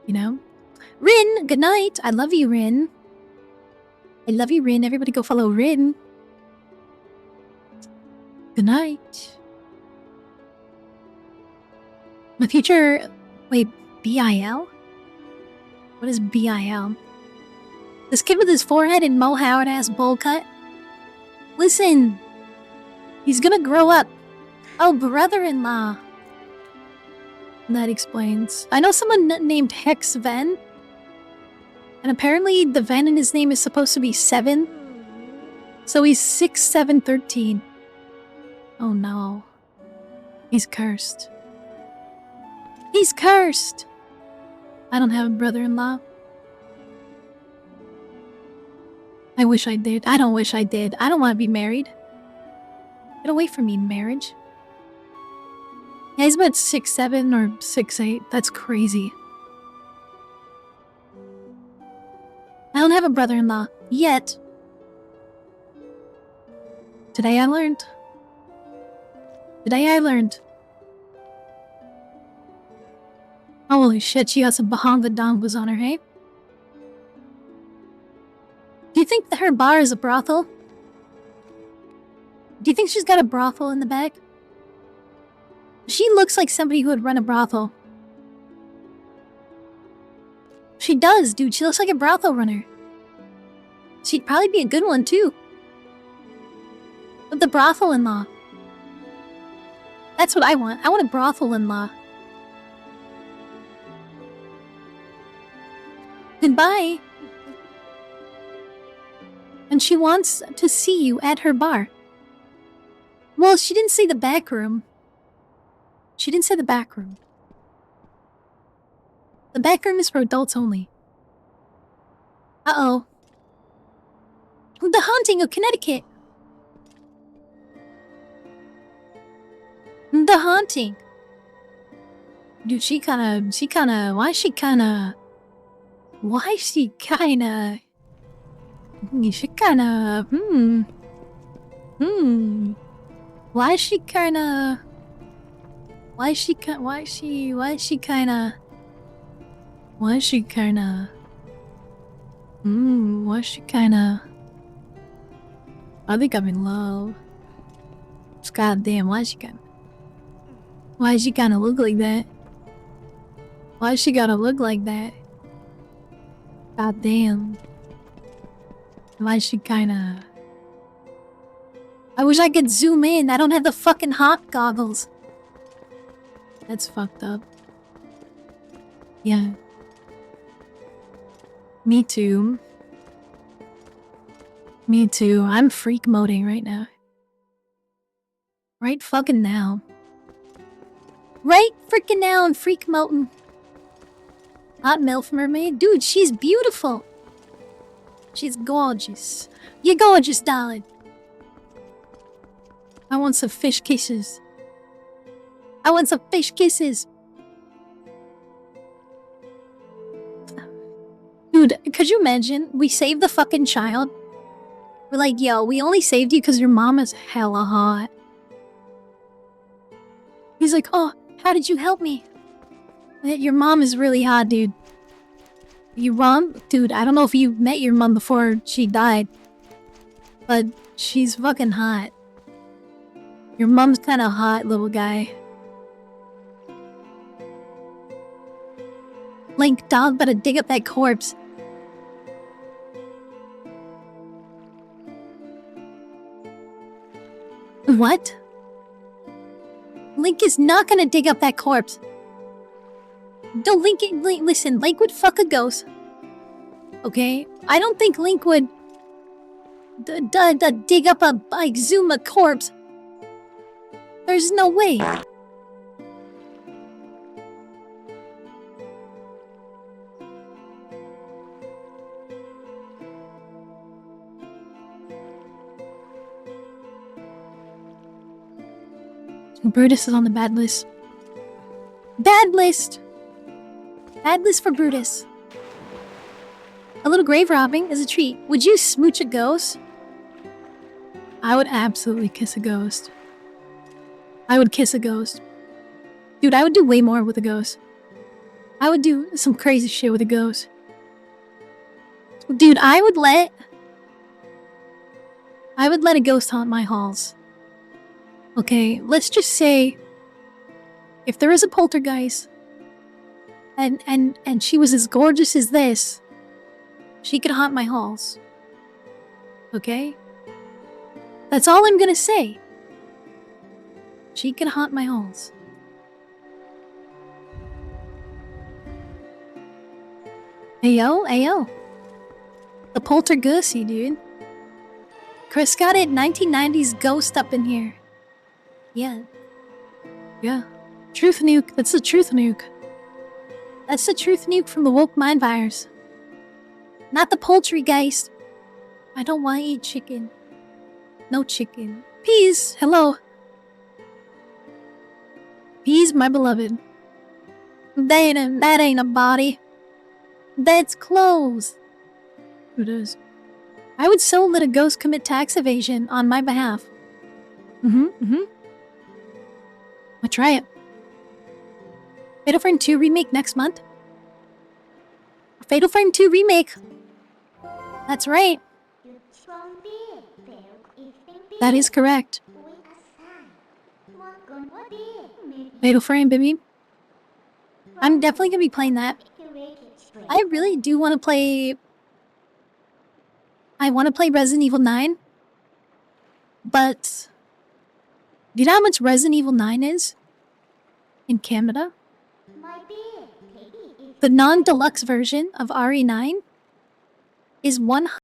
you know? Rin, good night. I love you, Rin. I love you, Rin. Everybody go follow Rin. Good night. My future... Wait, BIL? What is BIL? This kid with his forehead and Mo Howard-ass bowl cut? Listen! He's gonna grow up. Oh, brother-in-law. That explains. I know someone named Hex Ven. And apparently the Ven in his name is supposed to be 7. So he's 6, 7, 13. Oh no. He's cursed. He's cursed! I don't have a brother-in-law. I wish I did. I don't wish I did. I don't want to be married. Get away from me, marriage. Yeah, he's about 6'7" or 6'8". That's crazy. I don't have a brother-in-law. Yet. Today I learned. Today I learned. Holy shit, she got some Bahanga Dongas on her, hey? Do you think that her bar is a brothel? Do you think she's got a brothel in the back? She looks like somebody who would run a brothel. She does, dude. She looks like a brothel runner. She'd probably be a good one, too. With the brothel-in-law. That's what I want. I want a brothel-in-law. Goodbye. And she wants to see you at her bar. Well, she didn't say the back room. She didn't say the back room. The back room is for adults only. Uh-oh. The Haunting of Connecticut. The Haunting. Dude, she kinda, why is she kinda... I think I'm in love. Just goddamn, why is she kinda look like that? Why is she gotta look like that? Goddamn. Why is she kinda... I wish I could zoom in. I don't have the fucking hot goggles. That's fucked up. Yeah. Me too. Me too. I'm freak moding right now. Right fucking now. Right freaking now I'm freak moding. Hot MILF mermaid? Dude, she's beautiful. She's gorgeous. You're gorgeous, darling. I want some fish kisses. I want some fish kisses. Dude, could you imagine? We saved the fucking child. We're like, yo, we only saved you because your mom is hella hot. He's like, oh, how did you help me? Your mom is really hot, dude. Your mom? Dude, I don't know if you met your mom before she died. But she's fucking hot. Your mom's kinda hot, little guy. Link, dog better dig up that corpse. What? Link is not gonna dig up that corpse. Don't Link, listen, Link would fuck a ghost. Okay? I don't think Link would dig up a Exuma corpse. There's no way. Brutus is on the bad list. Bad list! Bad list for Brutus. A little grave robbing is a treat. Would you smooch a ghost? I would absolutely kiss a ghost. I would kiss a ghost. Dude, I would do way more with a ghost. I would do some crazy shit with a ghost. Dude, I would let a ghost haunt my halls. Okay, let's just say if there is a poltergeist and she was as gorgeous as this, she could haunt my halls. Okay? That's all I'm gonna say. She could haunt my halls. Ayo, ayo. The poltergeisty, dude. Chris got it 1990s ghost up in here. Yeah. Yeah. Truth nuke. That's the truth nuke. That's the truth nuke from the woke mind virus. Not the poultrygeist. I don't want to eat chicken. No chicken. Peas, hello. Peas, my beloved. That ain't a body. That's clothes. Who does? I would so let a ghost commit tax evasion on my behalf. I'll try it. Fatal Frame 2 remake next month? Fatal Frame 2 remake. That's right. That is correct. Fatal Frame, baby. I'm definitely gonna be playing that. I really do want to play... I want to play Resident Evil 9. But... do you know how much Resident Evil 9 is? In Canada? The non-deluxe version of RE9 is $100.